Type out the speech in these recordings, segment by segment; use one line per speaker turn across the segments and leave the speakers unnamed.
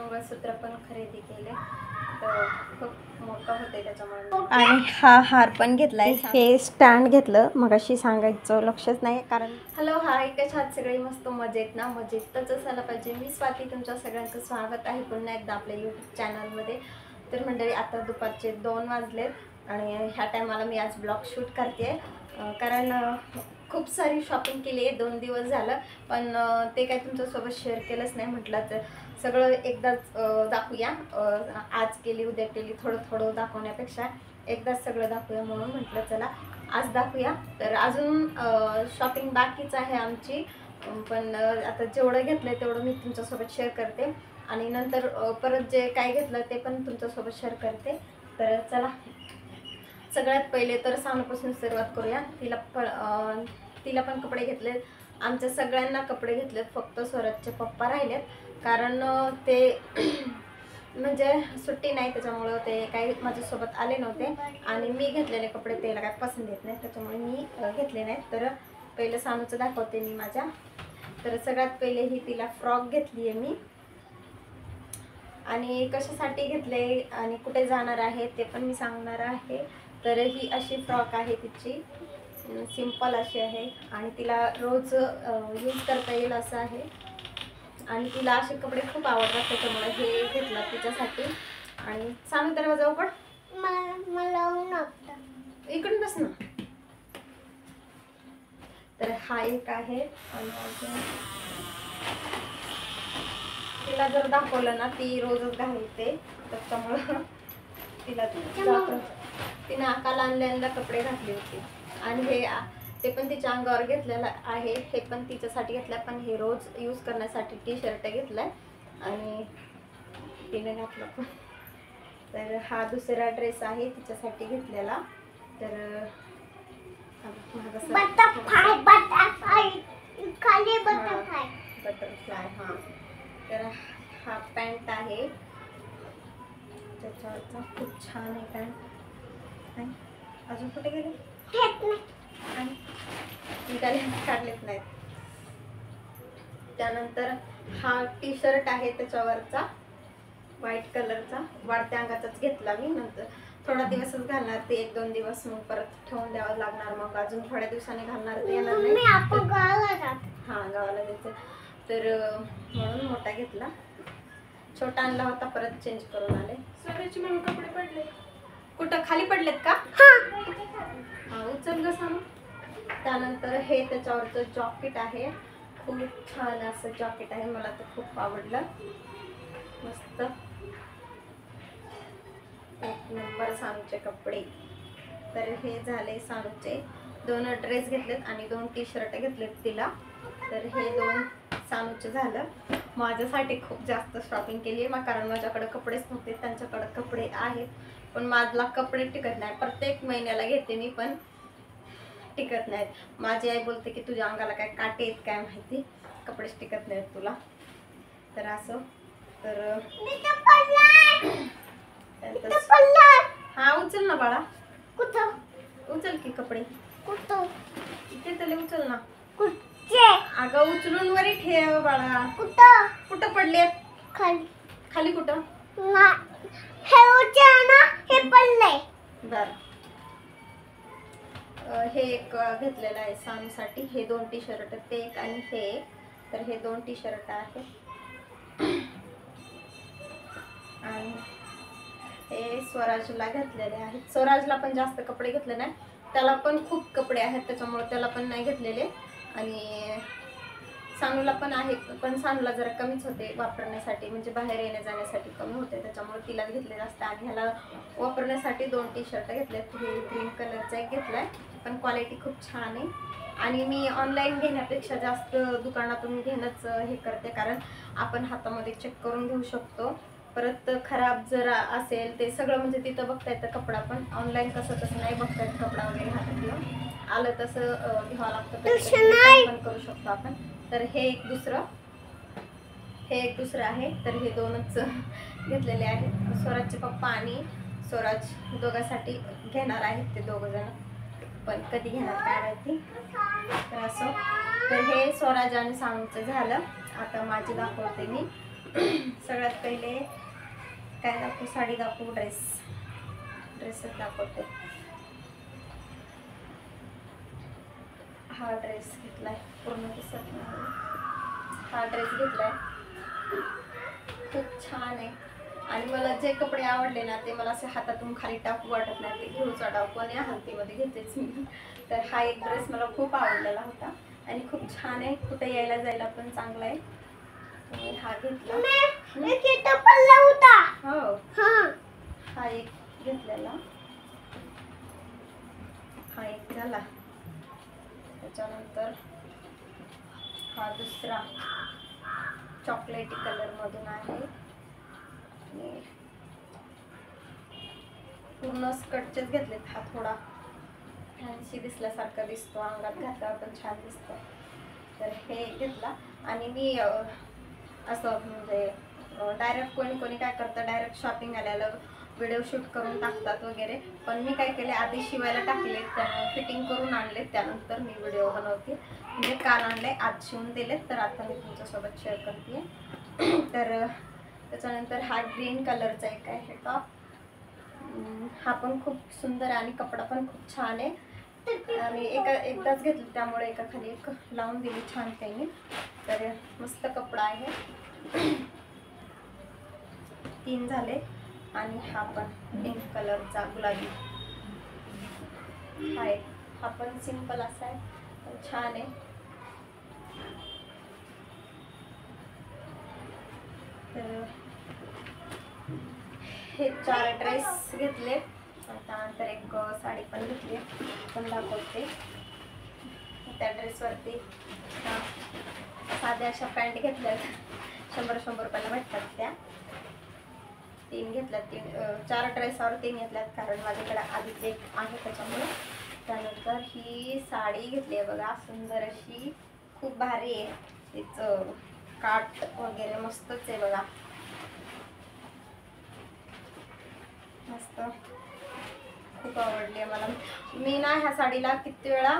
मंगळसूत्र पण खरेदी केले, तर खूप मोठं होते त्याच्यामुळे. आणि हा हार पण घेतलाय, हे स्टँड घेतलं मग अशी सांगायचं लक्षच नाही कारण. हॅलो हाय, कशा आहात सगळे? मस्त मजेत ना? मजेतच असायला पाहिजे. मी स्वाती, तुमच्या सगळ्यांचं स्वागत आहे पुन्हा एकदा आपल्या यूट्यूब चॅनलमध्ये. तर मंडळी, आता दुपारचे 2 वाजलेत आणि ह्या टायमाला मी आज ब्लॉग शूट करते कारण खूप सारी शॉपिंग केली आहे 2 दिवस झालं, पण ते काही तुमच्यासोबत शेअर केलंच नाही. म्हटलं तर सगळं एकदाच दाखवूया. आज केली उद्या केली थोडं थोडं दाखवण्यापेक्षा एकदाच सगळं दाखवूया, म्हणून म्हटलं चला आज दाखवूया. तर अजून शॉपिंग बाकीच आहे आमची, पण आता जेवढं घेतलंय तेवढं मी तुमच्यासोबत शेअर करते आणि नंतर परत जे काय घेतलं ते पण तुमच्यासोबत शेअर करते. तर चला, सगळ्यात पहिले तर सानूपासून सुरुवात करूया. तिला पण कपडे घेतलेत, आमच्या सगळ्यांना कपडे घेतलेत, फक्त स्वराजचे पप्पा राहिलेत कारण ते म्हणजे सुट्टी नाही त्याच्यामुळं ते काही माझ्यासोबत आले नव्हते आणि मी घेतलेले कपडे त्याला काय पसंत येत नाही त्याच्यामुळे मी घेतले नाहीत. तर पहिलं सानूचं दाखवते मी माझ्या. तर सगळ्यात पहिले ही तिला फ्रॉक घेतली आहे मी, आणि कशासाठी घेतले आणि कुठे जाणार आहे ते पण मी सांगणार आहे. तर ही अशी फ्रॉक आहे तिची, सिंपल अशी आहे आणि तिला रोज यूज करता येईल असं आहे आणि तिला असे कपडे खूप आवडतात त्याच्यामुळे हे घेतलं तिच्यासाठी. आणि सानू दरवाजा उघड, मला इकडून बस ना. तर हा एक आहे आणि तिला जर दाखवलं ना ती रोजच घालते त्याच्यामुळं तिला तिने आकाला आणलेला कपडे घातले होते आणि हे ते पण तिच्या अंगावर घेतलेलं आहे, हे पण तिच्यासाठी घेतलं, पण हे रोज यूज करण्यासाठी टी शर्ट घेतलाय आणि तिने घातलं पण. तर हा दुसरा ड्रेस आहे तिच्यासाठी घेतलेला. तर बटरफ्लाय हा. तर हा पॅन्ट आहे त्याच्यावरचा, खूप छान आहे पॅन्ट. अजून कुठे गेले काढलेत नाहीत. त्यानंतर हा टी शर्ट आहे त्याच्यावरचा व्हाईट कलरचा, वाढत्या अंगाचाच घेतला मी. नंतर थोडा दिवसच घालणार ते, 1-2 दिवस, मग परत ठेवून द्यावं लागणार, मग अजून थोड्या दिवसांनी घालणार ते येणार नाही. हा, गावाला जायचं तर म्हणून मोठा घेतला. छोटा आणला होता, परत चेंज करून आले. सगळ्याची म्हणून कपडे पडले, कुठं खाली पडलेत का? हा, उचल ग सांग. त्यानंतर हे त्याच्यावरचं जॉकेट आहे, खूप छान असं जॉकेट आहे, मला तर खूप आवडलं, मस्त एक नंबर सानूचे कपडे. तर हे झाले सानूचे 2 ड्रेस घेतलेत आणि 2 टी शर्ट घेतलेत तिला. तर हे 2 सानूचे झालं. माझ्यासाठी खूप जास्त शॉपिंग केली आहे कारण माझ्याकडे कपडेच नव्हते, त्यांच्याकडे कपडे आहेत पण माझला कपडे टिकत नाही. प्रत्येक महिन्याला घेते मी पण टिकत नाहीत. माझी आई बोलते की तुझ्या अंगाला काय काटे आहेत काय माहिती, कपडेच टिकत नाहीत तुला. तर असं तर हा, उचल ना बाळा. कुठं उचल की कपडे, कुठं इथे तले उचल ना. अगं उचलून वरी ठेव बाळा. कुठं कुठं पडले? खाली. खाली कुठं? हे पडले. बर, हे एक घेतलेलं आहे सानूसाठी, हे 2 टी शर्ट, ते एक आणि हे एक. तर हे 2 टी शर्ट आहेत आणि हे स्वराजला घेतलेले आहेत. स्वराजला पण जास्त कपडे घेतले नाही, त्याला पण खूप कपडे आहेत त्याच्यामुळे त्याला पण नाही घेतलेले. आणि सानूला पण आहे, पण सानूला जरा कमीच होते वापरण्यासाठी, म्हणजे बाहेर येण्या जाण्यासाठी कमी होते त्याच्यामुळे तिला घेतले जास्त. आणि ह्याला वापरण्यासाठी 2 टी शर्ट घेतलेत. हे ग्रीन कलरचा एक घेतलाय, पण क्वालिटी खूप छान आहे आणि मी ऑनलाईन घेण्यापेक्षा जास्त दुकानातून घेणंच हे करते कारण आपण हातामध्ये चेक करून घेऊ शकतो. परत खराब जर असेल ते सगळं म्हणजे तिथं बघता येतं कपडा, पण ऑनलाईन कसं तसं नाही बघता येत कपडा वगैरे हातात घेऊन, आलं तसं घ्यावं लागतं, पण करू शकतो आपण. तर हे एक दुसरं आहे. तर हे 2च घेतलेले आहेत. स्वराजचे पप्पा आणि स्वराज दोघांसाठी घेणार आहेत ते 2 जण, पण कधी घेणार काय माहिती. तर असं, तर हे स्वराज आणि सानूचं झालं. आता माझी दाखवते मी. सगळ्यात पहिले काय दाखवू, साडी दाखवू, ड्रेसच दाखवते. हा ड्रेस घेतलाय, पूर्ण दिसत नाही. हा ड्रेस घेतलाय, खूप छान आहे. आणि मला जे कपडे आवडले ना ते मला असे हातातून खाली टाकू वाटत नाही, ते घेऊच वाटावं. पण या हलतीमध्ये घेतेच मी. तर हा एक ड्रेस मला खूप आवडलेला होता आणि खूप छान आहे, कुठे यायला जायला पण चांगला आहे. हा घेतला. हो, हा एक घेतलेला, हा एक झाला. त्याच्यानंतर हा दुसरा चॉकलेटी कलर मधून आहे. पूर्ण स्कर्टचेच घेतलेत. हा थोडा फॅन्सी दिसल्यासारखा दिसतो, अंगात घातल्यावर पण छान दिसतो. तर हे घेतला. आणि मी असं म्हणजे डायरेक्ट कोणी काय करतं, डायरेक्ट शॉपिंग आल्याला व्हिडिओ शूट करून टाकतात वगैरे. पण मी काय केले, आधी शिवायला टाकले, फिटिंग करून आणले, त्यानंतर मी व्हिडिओ बनवते. म्हणजे काल आणले, आज शिवून दिलेत, तर आता मी तुमच्यासोबत शेअर करते. तर त्याच्यानंतर हा ग्रीन कलरचा एक आहे टॉप. हा पण खूप सुंदर आहे आणि कपडा पण खूप छान आहे. आणि एकदाच घेतलं त्यामुळे एका खाली एक लावून दिली छान त्यांनी. तर मस्त कपडा आहे. 3 झाले. आणि हा पण पिंक कलरचा गुलाबी आहे. हा पण सिंपल असा आहे, पण छान आहे. तर हे 4 ड्रेस घेतले. त्यानंतर एक साडी पण घेतली, पण दाखवते. त्या ड्रेसवरती साध्या अशा पॅन्ट घेतल्यात, 100-100 रुपयाला भेटतात त्या. 3 घेतल्यात. 4 ड्रेसवर 3 घेतल्यात, कारण माझ्याकडे आधीच एक आहे त्याच्यामुळे. त्यानंतर ही साडी घेतली आहे बघा, सुंदर अशी, खूप भारी आहे. तिचं काठ वगैरे मस्तच आहे बघा, मस्त, खूप आवडली मला. मी ना ह्या साडीला किती वेळा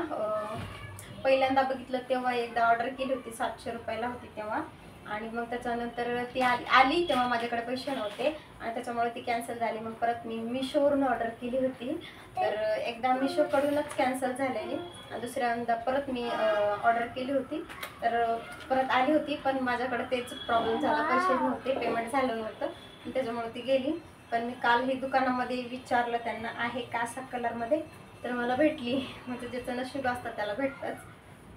पहिल्यांदा बघितलं तेव्हा एकदा ऑर्डर केली होती, 700 रुपयाला होती तेव्हा. आणि मग त्याच्यानंतर ती आली तेव्हा माझ्याकडे पैसे नव्हते आणि त्याच्यामुळे ती कॅन्सल झाली. मग परत मी मिशोवरून ऑर्डर केली होती, तर एकदा मिशोकडूनच कॅन्सल झालेली. दुसऱ्यांदा परत मी ऑर्डर केली होती, तर परत आली होती, पण माझ्याकडे तेच प्रॉब्लेम झाला, पैसे नव्हते, पेमेंट झालं नव्हतं, त्याच्यामुळे ती गेली. पण मी काल ही दुकानामध्ये विचारलं त्यांना आहे का असा कलरमध्ये, तर मला भेटली. म्हणजे ज्याचं नशीब असतं त्याला भेटतंच.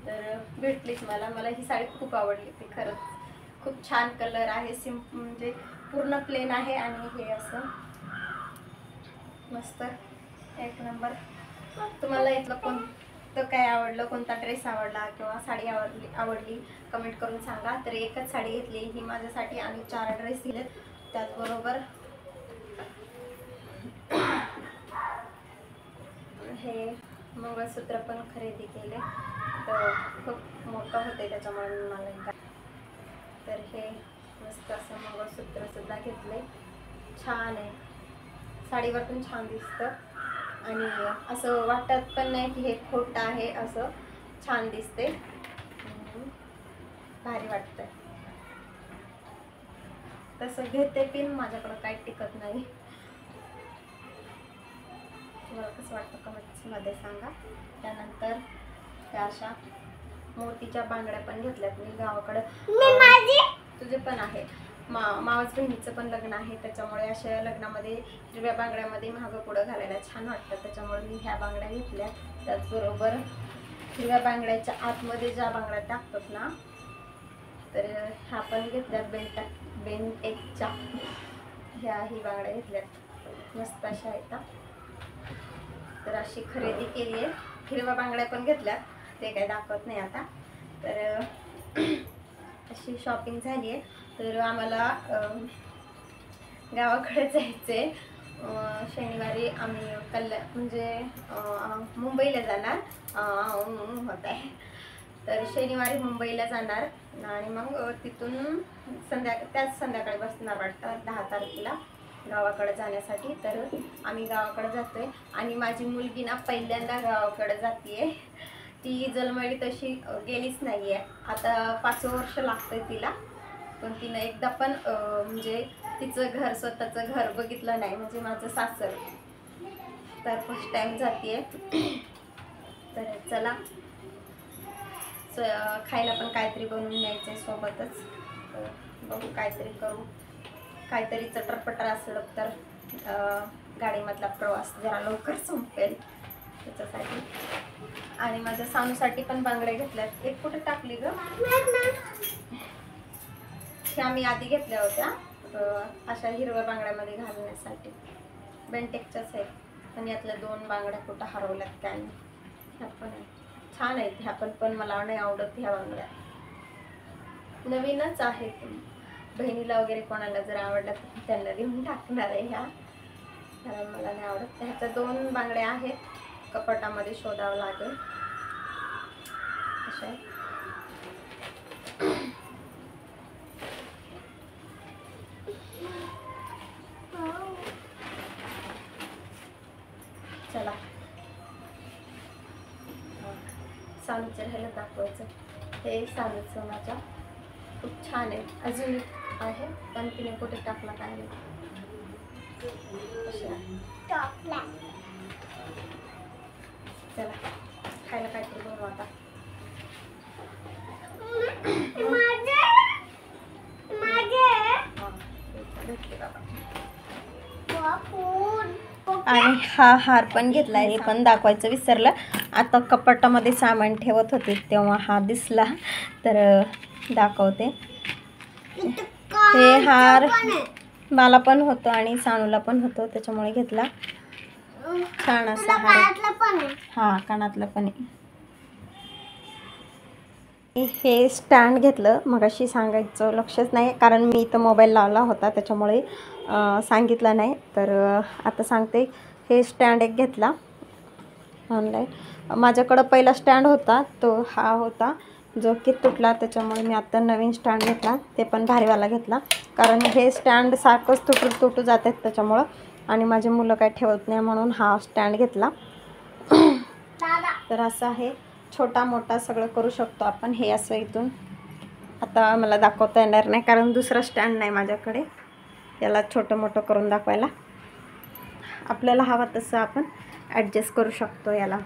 तर भेटलीच मला ही साडी खूप आवडली. ती खरंच खूप छान कलर आहे, म्हणजे पूर्ण प्लेन आहे आणि हे असं मस्त एक नंबर. तुम्हाला इथलं कोणतं काय आवडलं, कोणता ड्रेस आवडला किंवा साडी आवडली कमेंट करून सांगा. तर एकच साडी घेतली ही माझ्यासाठी आणि 4 ड्रेस दिलेत. त्याचबरोबर हे मंगळसूत्र पण खरेदी केले, तर खूप मोठं होते त्याच्यामुळे मला. तर हे मस्त असं मंगळसूत्र सुद्धा घेतले, छान आहे, साडीवर पण छान दिसतं आणि असं वाटत पण नाही की हे खोटं आहे, असं छान दिसते, भारी वाटतंय. तसं घेते पिन माझ्याकडं काही टिकत नाही. तुम्हाला कसं वाटतं कमेंट्समध्ये सांगा. त्यानंतर त्या अशा मोतीच्या बांगड्या पण घेतल्यात मी गावाकडं. तुझे पण आहे, मावस बहिणीचं पण लग्न आहे, त्याच्यामुळे अशा लग्नामध्ये हिरव्या बांगड्यामध्ये मागं पुढं घालायला छान वाटतं, त्याच्यामुळे मी ह्या बांगड्या घेतल्या. त्याचबरोबर हिरव्या बांगड्याच्या आतमध्ये ज्या बांगड्या टाकतात ना, तर ह्या पण घेतल्यात बेंटेकच्या. ही बांगड्या घेतल्यात, मस्त अशा आहेत. तर अशी खरेदी केली आहे. हिरव्या बांगड्या पण घेतल्यात, ते काय दाखवत नाही आता. तर अशी शॉपिंग झाली आहे. तर आम्हाला गावाकडे जायचे. शनिवारी आम्ही म्हणजे मुंबईला जाणार होत आहे. तर शनिवारी मुंबईला जाणार आणि मग तिथून त्याच संध्याकाळी बसणार वाटतं 10 तारखेला गावाकडे जाण्यासाठी. तर आम्ही गावाकडे जातोय आणि माझी मुलगी ना पहिल्यांदा गावाकडे जाते. ती जन्मली तशी गेलीच नाही आहे, आता 5वं वर्ष लागतंय तिला. पण तिनं एकदा पण म्हणजे तिचं घर, स्वतःचं घर बघितलं नाही, म्हणजे माझं सासर. तर फर्स्ट टाइम जाते. तर चला खायला पण काहीतरी बनवून न्यायचं आहे सोबतच. तर बघू काहीतरी करू, काहीतरी चटरपटर असलं तर गाडीमधला प्रवास जरा लवकर संपेल त्याच्यासाठी. आणि माझ्या सानूसाठी पण बांगड्या घेतल्यात. एक कुठे टाकली ग? ह्या मी आधी घेतल्या होत्या अशा हिरव्या बांगड्यामध्ये घालण्यासाठी, बेंटेकच्याच आहेत. पण यातल्या 2 बांगड्या कुठं हरवल्यात काय नाही. ह्या पण छान आहेत, ह्या पण मला नाही आवडत ह्या बांगड्या. नवीनच आहेत, बहिणीला वगैरे कोणाला जर आवडल्या तर त्यांना देऊन टाकणार आहे ह्या, कारण मला नाही आवडत. ह्याच्या 2 बांगड्या आहेत, कपाटामध्ये शोधावं लागेल अशा. चला सानूच्या ह्याला दाखवायचं. हे सानूचं माझ्या खूप छान आहे, अजून एक आहे पण तिने कुठे टाकला काय नाही. चला खायला काहीतरी बनवू आता. आणि हा हार पण घेतलाय, हे पण दाखवायचं विसरलं. आता कपाटामध्ये सामान ठेवत होते तेव्हा हा दिसला, तर दाखवते. हे हार मला पण होतं आणि सानूला पण होतं, त्याच्यामुळे घेतला. छान असा हार. हा कानातलं पण आहे. हे स्टँड घेतलं, मगाशी सांगायचं लक्षच नाही, कारण मी इथं मोबाईल लावला होता त्याच्यामुळे सांगितलं नाही. तर आता सांगते. हे स्टँड एक घेतला ऑनलाईन. माझ्याकडं पहिला स्टँड होता तो हा होता, जो की तुटला, त्याच्यामुळे मी आता नवीन स्टँड घेतला. ते पण भारीवाला घेतला, कारण हे स्टँड सारखंच तुटू जातात त्याच्यामुळं, आणि माझे मुलं काय ठेवत नाही म्हणून हा स्टँड घेतला. तर असं आहे, छोटा मोठा सगळं करू शकतो आपण. हे असं इथून आता मला दाखवता येणार नाही, कारण दुसरा स्टँड नाही माझ्याकडे याला छोटं मोठं करून दाखवायला. आपल्याला हवा तसं आपण ॲडजस्ट करू शकतो याला.